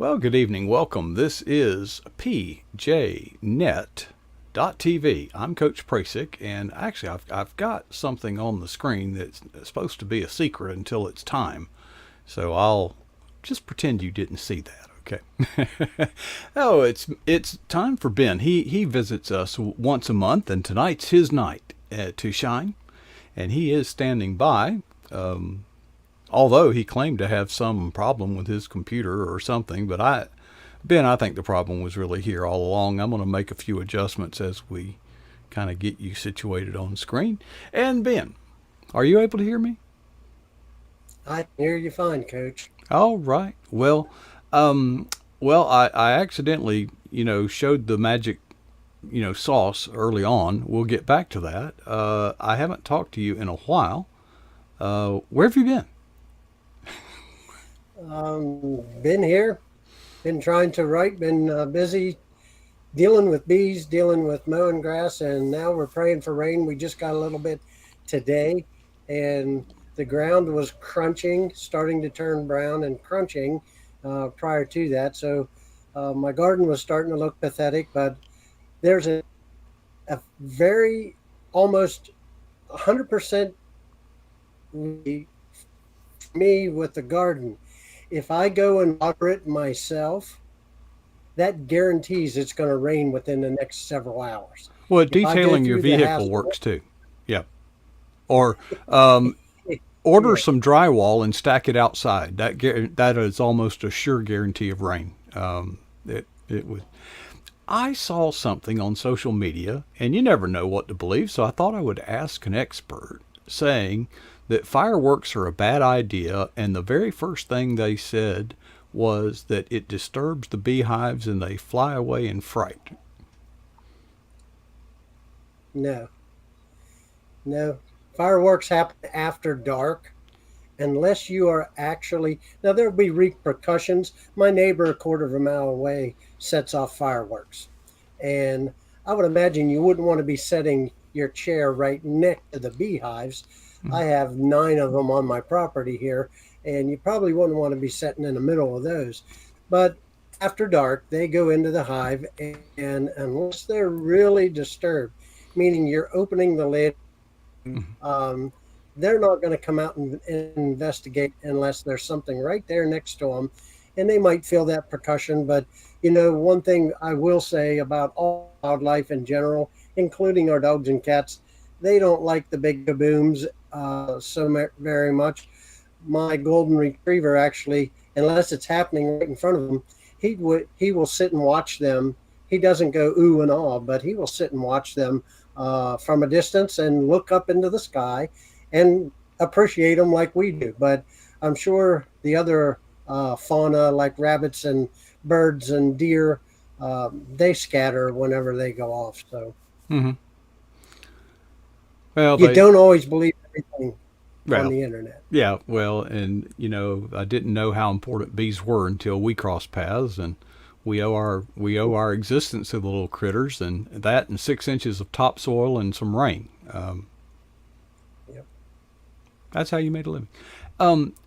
Well, good evening. Welcome. This is PJNet.TV. I'm Coach Prasick, and actually, I've got something on the screen that's supposed to be a secret until it's time. So I'll just pretend you didn't see that. Okay. Oh, it's time for Ben. He visits us once a month, and tonight's his night to shine, and he is standing by. Although he claimed to have some problem with his computer or something, but I think the problem was really here all along. I'm going to make a few adjustments as we kind of get you situated on screen. And Ben, are you able to hear me? I can hear you fine, Coach. All right. Well, I accidentally, showed the magic, sauce early on. We'll get back to that. I haven't talked to you in a while. Where have you been? Been here, been trying to write, been busy dealing with bees, dealing with mowing grass, and now we're praying for rain. We just got a little bit today, and the ground was crunching, starting to turn brown and crunching prior to that. So my garden was starting to look pathetic, but there's a very almost 100% me with the garden. If I go and water it myself, that guarantees it's going to rain within the next several hours. Well, If I go detailing your through the vehicle hassle, works too. Yeah. Or order yeah, some drywall and stack it outside. That is almost a sure guarantee of rain. It would. I saw something on social media, and you never know what to believe, so I thought I would ask an expert, saying that fireworks are a bad idea, and the very first thing they said was that it disturbs the beehives and they fly away in fright. no, no. Fireworks happen after dark unless you are actually, now there'll be repercussions. My neighbor a quarter of a mile away sets off fireworks. And I would imagine you wouldn't want to be setting your chair right next to the beehives. I have 9 of them on my property here, and you probably wouldn't want to be sitting in the middle of those. But after dark, they go into the hive, and unless they're really disturbed, meaning you're opening the lid, um, they're not going to come out and investigate unless there's something right there next to them, and they might feel that percussion. But one thing I will say about all wildlife in general, including our dogs and cats, they don't like the big kabooms very much. My golden retriever actually, unless it's happening right in front of him, he will sit and watch them. He doesn't go ooh and ah, but he will sit and watch them from a distance and look up into the sky and appreciate them like we do. But I'm sure the other fauna, like rabbits and birds and deer, they scatter whenever they go off. So Mm-hmm. Well, you they don't always believe everything on well, the internet. yeah, well, and I didn't know how important bees were until we crossed paths, and we owe our existence to the little critters, and that, and 6 inches of topsoil and some rain. Yep. That's how you made a living.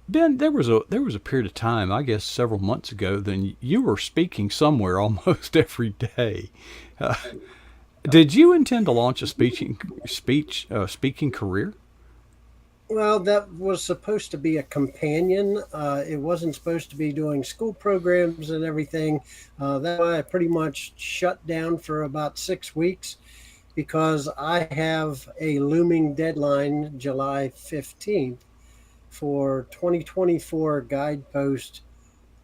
Ben, there was a period of time, I guess several months ago, then you were speaking somewhere almost every day. Uh, did you intend to launch a speaking career? Well, that was supposed to be a companion. It wasn't supposed to be doing school programs and everything. That I pretty much shut down for about 6 weeks because I have a looming deadline, July 15th, for 2024 Guidepost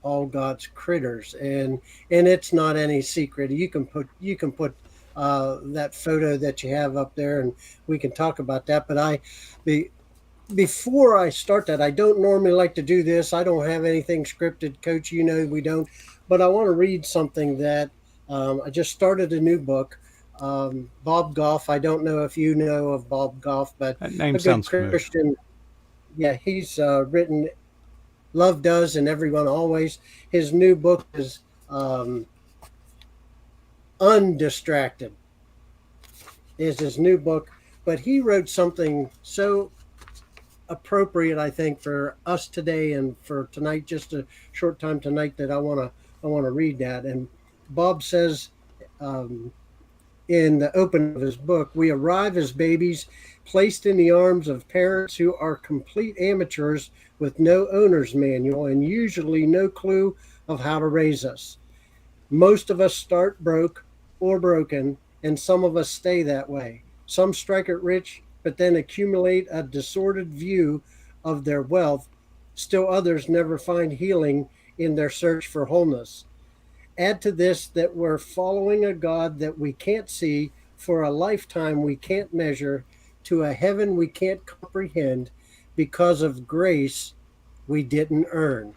All God's Critters, and it's not any secret. You can put that photo that you have up there, and we can talk about that. But be, before I start that, I don't normally like to do this. I don't have anything scripted, Coach. We don't. But I want to read something that I just started a new book. Bob Goff. I don't know if you know of Bob Goff, but That name a good sounds familiar. Christian. Yeah, he's written Love Does and Everyone Always. His new book is Undistracted. Is his new book, but he wrote something so appropriate, I think, for us today and for tonight, just a short time tonight, that I want to I want to read that. And Bob says, um, in the opening of his book, we arrive as babies placed in the arms of parents who are complete amateurs with no owner's manual and usually no clue of how to raise us. Most of us start broke or broken, and some of us stay that way. Some strike it rich, but then accumulate a disordered view of their wealth. Still others never find healing in their search for wholeness. Add to this that we're following a God that we can't see, for a lifetime we can't measure, to a heaven we can't comprehend, because of grace we didn't earn.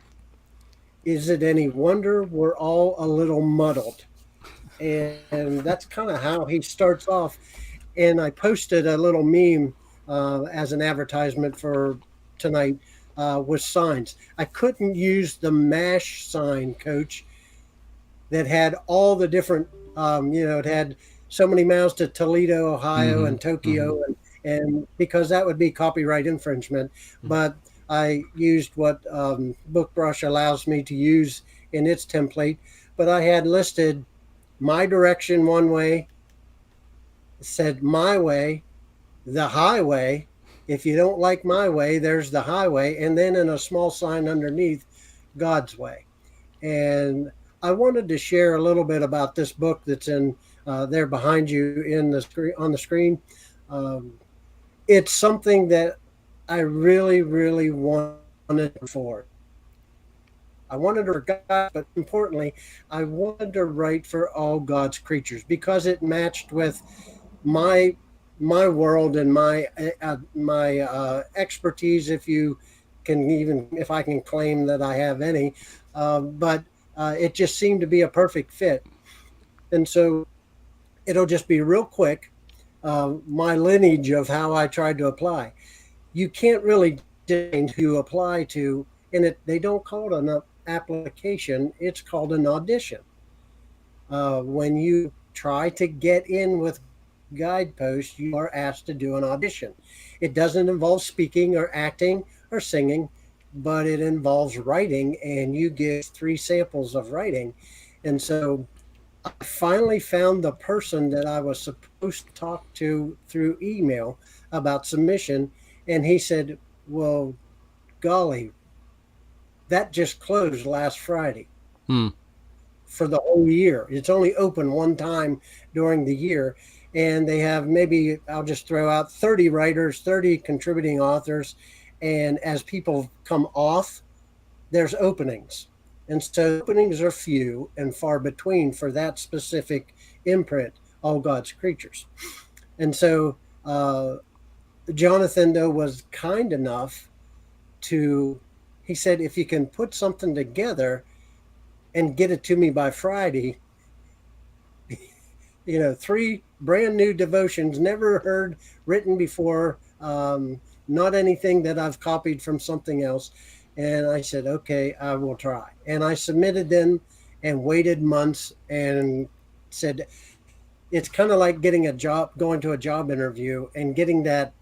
Is it any wonder we're all a little muddled? And that's kind of how he starts off. And I posted a little meme as an advertisement for tonight with signs. I couldn't use the MASH sign, Coach, that had all the different, it had so many miles to Toledo, Ohio, Mm-hmm. and Mm-hmm. Tokyo, and because that would be copyright infringement. But I used what BookBrush allows me to use in its template. But I had listed my direction one way, said my way, the highway. If you don't like my way, there's the highway, and then in a small sign underneath, God's way. And I wanted to share a little bit about this book that's in there behind you in the screen on the screen. Um, it's something that I really, really wanted for. I wanted to write for God, but importantly, I wanted to write for all God's creatures because it matched with my my world and my expertise, if you can, even if I can claim that I have any. But it just seemed to be a perfect fit. And so it'll just be real quick. My lineage of how I tried to apply. You can't really define who you apply to, and they don't call it an application. It's called an audition. When you try to get in with Guideposts, you are asked to do an audition. It doesn't involve speaking or acting or singing, but it involves writing, and you give three samples of writing. And so I finally found the person that I was supposed to talk to through email about submission, and he said, "Well, golly, that just closed last Friday Hmm. for the whole year. It's only open one time during the year. And they have, maybe I'll just throw out 30 writers, 30 contributing authors. And as people come off, there's openings. And so openings are few and far between for that specific imprint, All God's Creatures. And so Jonathan, though, was kind enough to, he said, if you can put something together and get it to me by Friday, three brand new devotions, never heard written before, not anything that I've copied from something else. And I said, okay, I will try. And I submitted them and waited months and said, it's kind of like getting a job, going to a job interview and getting that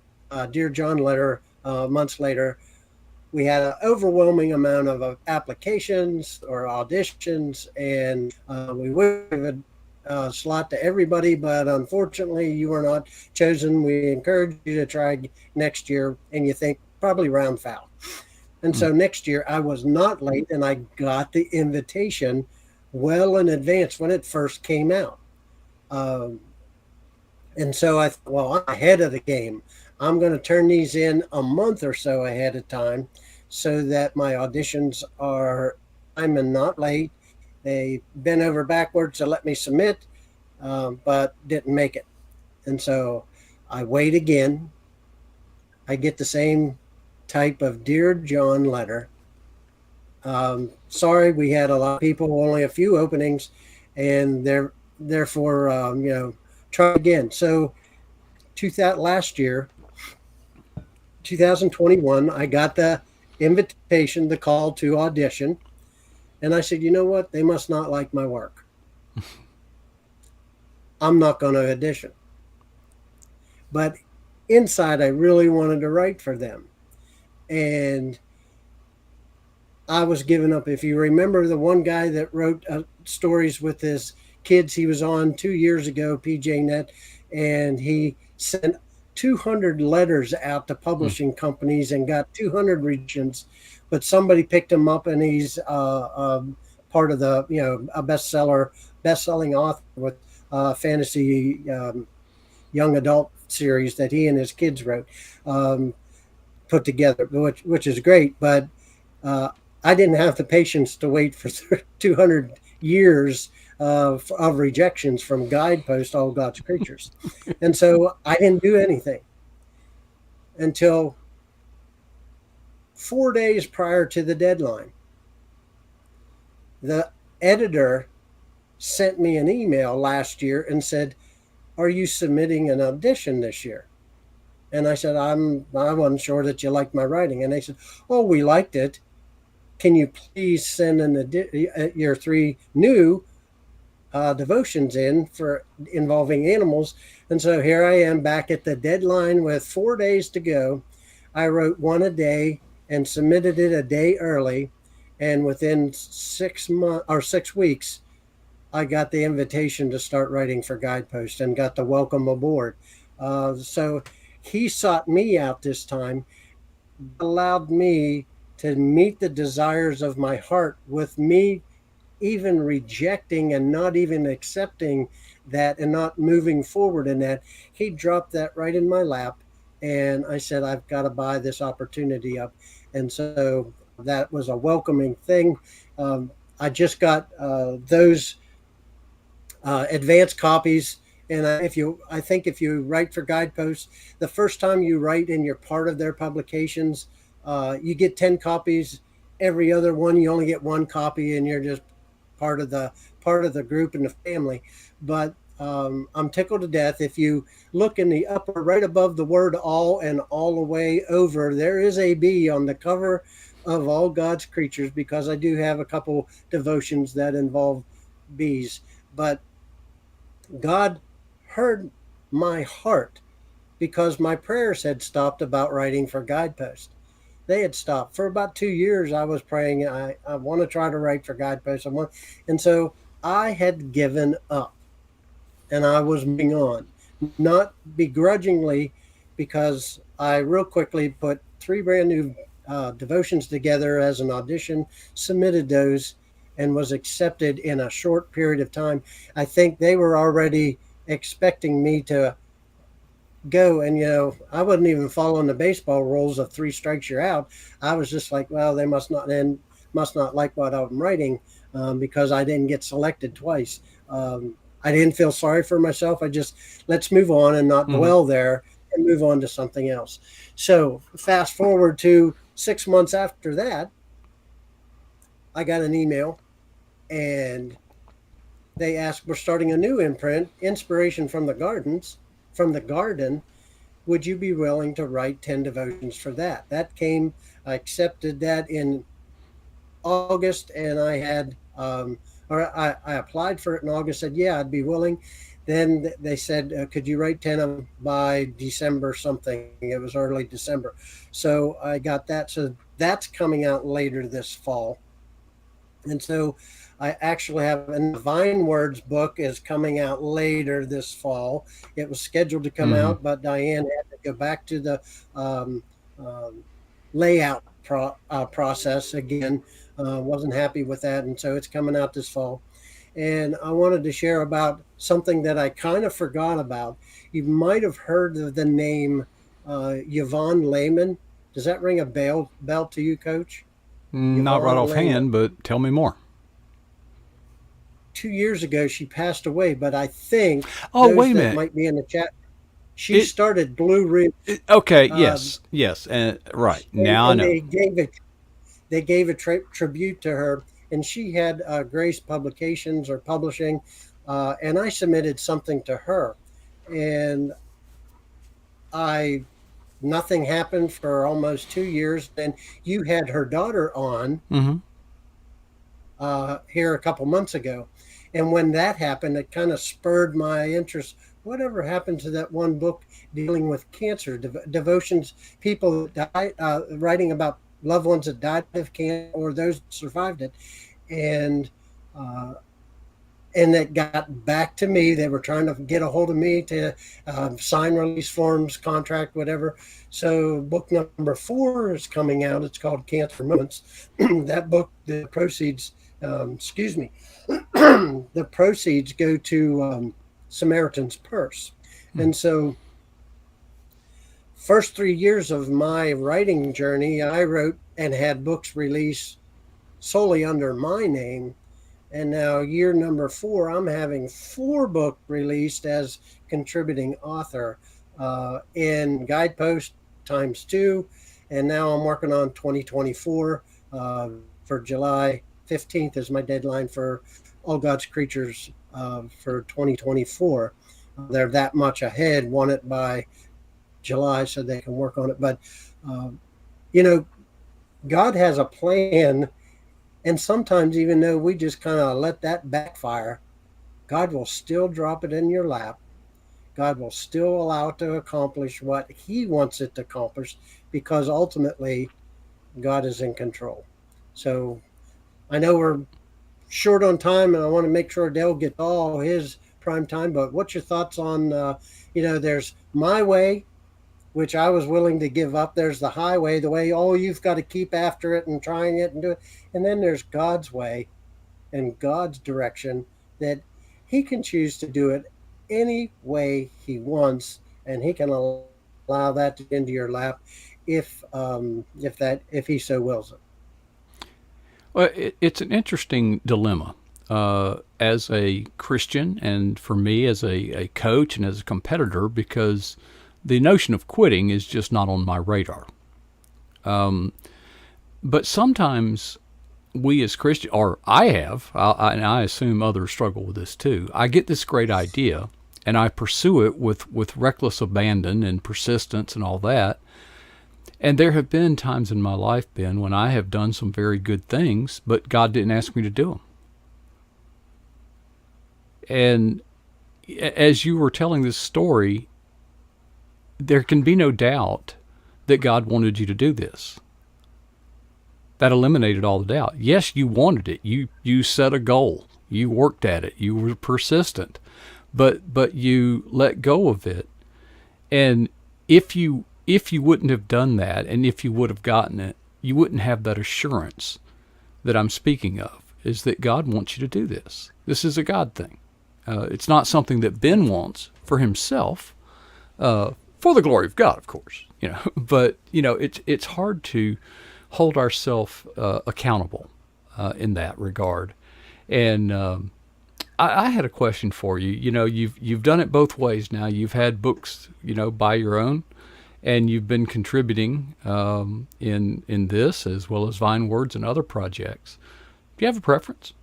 Dear John letter months later. We had an overwhelming amount of applications or auditions, and we would have a slot to everybody, but unfortunately, you were not chosen. We encourage you to try next year, and you think probably round foul. And Hmm. so next year, I was not late, and I got the invitation well in advance when it first came out. Um, and so I thought, well, I'm ahead of the game. I'm going to turn these in a month or so ahead of time so that my auditions are time and not late. They bent over backwards to let me submit, but didn't make it. And so I wait again. I get the same type of Dear John letter. Sorry, we had a lot of people, only a few openings, and therefore, try again. So last year, 2021, I got the invitation, the call to audition. And I said, you know what? They must not like my work. I'm not going to audition. But inside, I really wanted to write for them. And I was giving up. If you remember the one guy that wrote stories with his kids, he was on 2 years ago, PJNet, and he sent 200 letters out to Hmm. publishing companies and got 200 rejections. But somebody picked him up, and he's part of the, a best-selling author with fantasy young adult series that he and his kids wrote, um, put together, which is great. But uh, I didn't have the patience to wait for 200 years of rejections from Guideposts, All God's Creatures. And so I didn't do anything until 4 days prior to the deadline. The editor sent me an email last year and said, "Are you submitting an audition this year?" And I said, I wasn't sure that you liked my writing. And they said, "Oh, we liked it. Can you please send your 3 new devotions in for involving animals?" And so here I am back at the deadline with 4 days to go. I wrote one a day and submitted it a day early. And within 6 months or 6 weeks, I got the invitation to start writing for Guidepost and got the welcome aboard. So he sought me out this time, allowed me to meet the desires of my heart with me even rejecting and not even accepting that and not moving forward in that. He dropped that right in my lap. And I said, I've got to buy this opportunity up. And so that was a welcoming thing. I just got those advanced copies. And I think if you write for Guideposts, the first time you write and you're part of their publications, you get 10 copies. Every other one, you only get one copy, and you're just part of the group and the family. But I'm tickled to death. If you look in the upper right above the word all and all the way over, there is a bee on the cover of All God's Creatures, because I do have a couple devotions that involve bees. But God heard my heart, because my prayers had stopped about writing for Guidepost. They had stopped for about 2 years. I was praying, I want to try to write for Guidepost. And so I had given up, and I was moving on, not begrudgingly, because I real quickly put 3 brand new devotions together as an audition, submitted those, and was accepted in a short period of time. I think they were already expecting me to go, and I wasn't even following the baseball rules of 3 strikes you're out. I was just like, well, they must not like what I'm writing, because I didn't get selected twice. I didn't feel sorry for myself. I just, let's move on and not Hmm. dwell there and move on to something else. So fast forward to 6 months after that, I got an email, and they asked, we're starting a new imprint, Inspiration from the Garden. Would you be willing to write 10 devotions for that? That came, I accepted that in August, and I applied for it in August, said, yeah, I'd be willing. Then they said, could you write 10 of them by December something? It was early December. So I got that. So that's coming out later this fall. And so I actually have a Vinewords book is coming out later this fall. It was scheduled to come Hmm. out, but Diane had to go back to the um, um, layout process again. Wasn't happy with that, and so it's coming out this fall. And I wanted to share about something that I kind of forgot about. You might have heard of the name Yvonne Lehman. Does that ring a bell to you, Coach? Not right Yvonne Lehman. offhand, but tell me more. 2 years ago she passed away, but I think Oh, those wait a that minute. might be in the chat, she It, started Blue Ridge, okay, um, yes, yes, and right and, now I and know. they gave a tribute to her, and she had Grace Publications or Publishing, and I submitted something to her, and I nothing happened for almost 2 years. Then you had her daughter on Hmm. here a couple months ago. And when that happened, it kind of spurred my interest. Whatever happened to that one book dealing with cancer, devotions, people die, writing about loved ones that died of cancer or those that survived it, and uh, and that got back to me. They were trying to get a hold of me to sign release forms, contract, whatever. So book number 4 is coming out. It's called Cancer Moments. That book, the proceeds, excuse me, the proceeds go to Samaritan's Purse. Hmm. And so first 3 years of my writing journey, I wrote and had books released solely under my name. And now, year number 4, I'm having 4 books released as contributing author in Guideposts times 2. And now I'm working on 2024 for July 15th is my deadline for All God's Creatures for 2024. They're that much ahead, want it by July so they can work on it. But, uh, you know, God has a plan. And sometimes, even though we just kind of let that backfire, God will still drop it in your lap. God will still allow it to accomplish what He wants it to accomplish because ultimately God is in control. So I know we're short on time and I want to make sure Dale gets all his prime time. But what's your thoughts on, there's my way, which I was willing to give up. There's the highway, the way, oh, you've got to keep after it and trying it and do it. And then there's God's way and God's direction that He can choose to do it any way He wants, and He can allow that into your lap if He so wills it. Well, it's an interesting dilemma. As a Christian, and for me as a coach and as a competitor, because the notion of quitting is just not on my radar. But sometimes we as Christians, or I have, and I assume others struggle with this too. I get this great idea, and I pursue it with reckless abandon and persistence and all that. And there have been times in my life, Ben, when I have done some very good things, but God didn't ask me to do them. And as you were telling this story, there can be no doubt that God wanted you to do this. That eliminated all the doubt. Yes, you wanted it. You set a goal. You worked at it. You were persistent. But you let go of it. And if you wouldn't have done that, and if you would have gotten it, you wouldn't have that assurance that I'm speaking of, is that God wants you to do this. This is a God thing. It's not something that Ben wants for himself, for the glory of God, of course. But it's hard to hold ourselves accountable in that regard. And I had a question for you. You've done it both ways now. You've had books, by your own, and you've been contributing in this as well as Vinewords and other projects. Do you have a preference?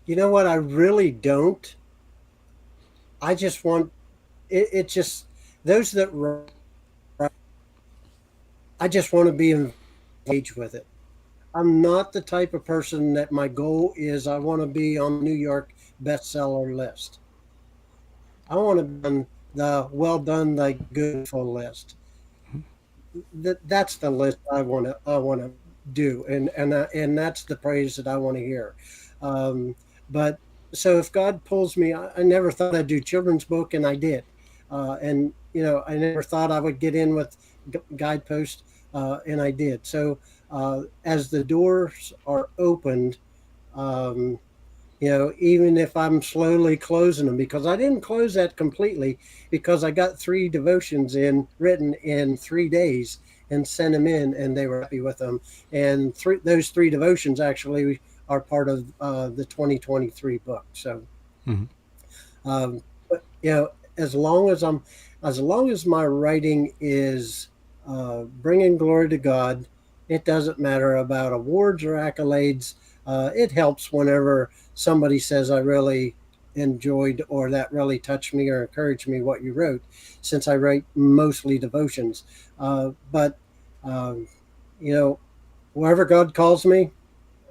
You know what? I really don't. I just want it just those that I just want to be engaged with it. I'm not the type of person that my goal is I want to be on the New York bestseller list. I want to be on the well done, the good full list. That's the list I want to do, and that's the praise that I want to hear. Um, but so if God pulls me, I never thought I'd do children's book, and I did. And I never thought I would get in with Guidepost, and I did. So as the doors are opened, um, even if I'm slowly closing them, because I didn't close that completely, because I got 3 devotions written in 3 days and sent them in, and they were happy with them. And those 3 devotions actually are part of the 2023 book. So, Mm-hmm. but as long as my writing is bringing glory to God, it doesn't matter about awards or accolades. It helps whenever somebody says, I really enjoyed or that really touched me or encouraged me what you wrote, since I write mostly devotions. But, um, you know, wherever God calls me,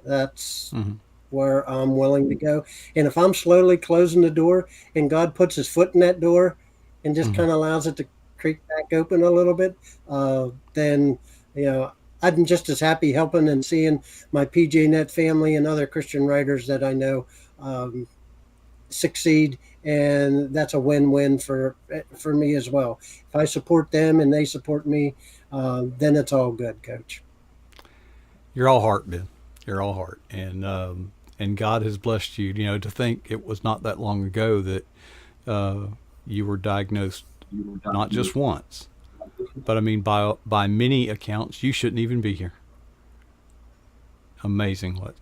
that's Mm-hmm. where I'm willing to go. And if I'm slowly closing the door and God puts his foot in that door and just Mm-hmm. kind of allows it to creek back open a little bit, then I'm just as happy helping and seeing my PJNet family and other Christian writers that I know succeed, and that's a win-win for me as well. If I support them and they support me, then it's all good, Coach. You're all heart, Ben. You're all heart, and God has blessed you. You know, to think it was not that long ago that you were diagnosed not just once, but I mean by many accounts, you shouldn't even be here. Amazing what.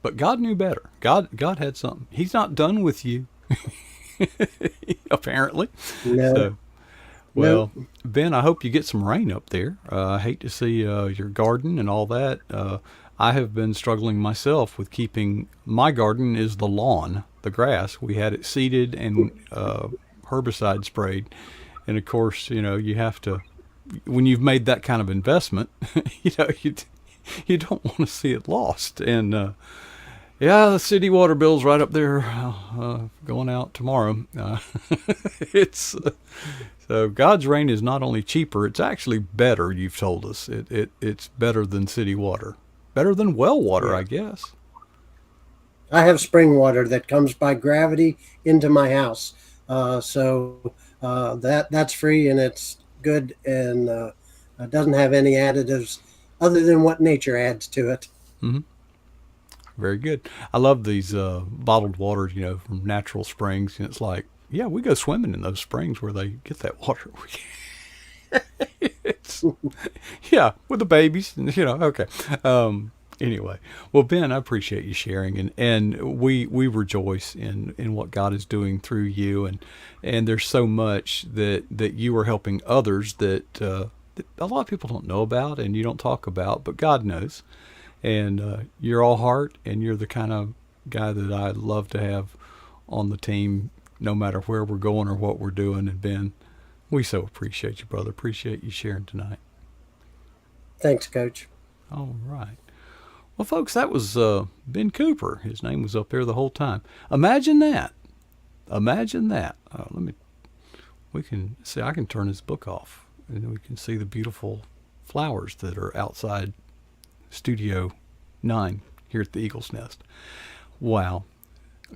But God knew better. God had something. He's not done with you, apparently. No, So, no, well, Ben, I hope you get some rain up there. I hate to see your garden and all that. I have been struggling myself with keeping my garden is the lawn, the grass. We had it seeded and herbicide sprayed, and of course, you have to when you've made that kind of investment, you don't want to see it lost. And yeah, the city water bill's right up there, going out tomorrow. It's so God's rain is not only cheaper; it's actually better. You've told us it's better than city water, better than well water, yeah. I guess. I have spring water that comes by gravity into my house, so that's free and it's good, and doesn't have any additives other than what nature adds to it. Hmm. Very good. I love these bottled waters, from natural springs, and it's like, yeah, we go swimming in those springs where they get that water. It's, yeah, with the babies, okay. Anyway, well, Ben, I appreciate you sharing, and we rejoice in what God is doing through you, and there's so much that you are helping others that a lot of people don't know about and you don't talk about, but God knows, and you're all heart, and you're the kind of guy that I love to have on the team, no matter where we're going or what we're doing. And Ben, we so appreciate you, brother. Appreciate you sharing tonight. Thanks, Coach. All right. Well, folks, that was Ben Cooper. His name was up there the whole time. Imagine that. Imagine that. We can see, I can turn his book off, and we can see the beautiful flowers that are outside Studio 9 here at the Eagle's Nest. Wow.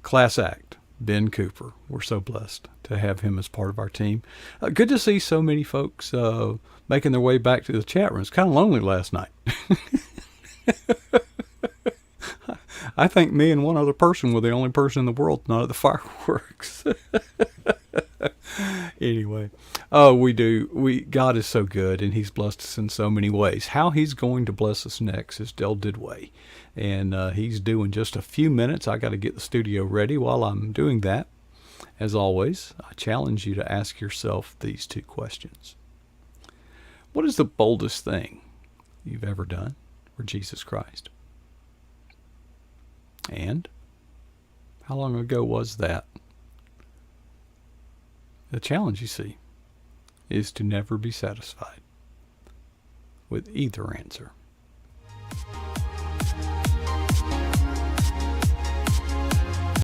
Class act. Ben Cooper. We're so blessed to have him as part of our team. Good to see so many folks making their way back to the chat room. It's kind of lonely last night. I think me and one other person were the only person in the world not at the fireworks. Anyway, God is so good, and he's blessed us in so many ways. How he's going to bless us next is Del Didway, and he's due in just a few minutes. I got to get the studio ready. While I'm doing that, as always, I challenge you to ask yourself these two questions. What is the boldest thing you've ever done for Jesus Christ? And how long ago was that? The challenge, you see, is to never be satisfied with either answer.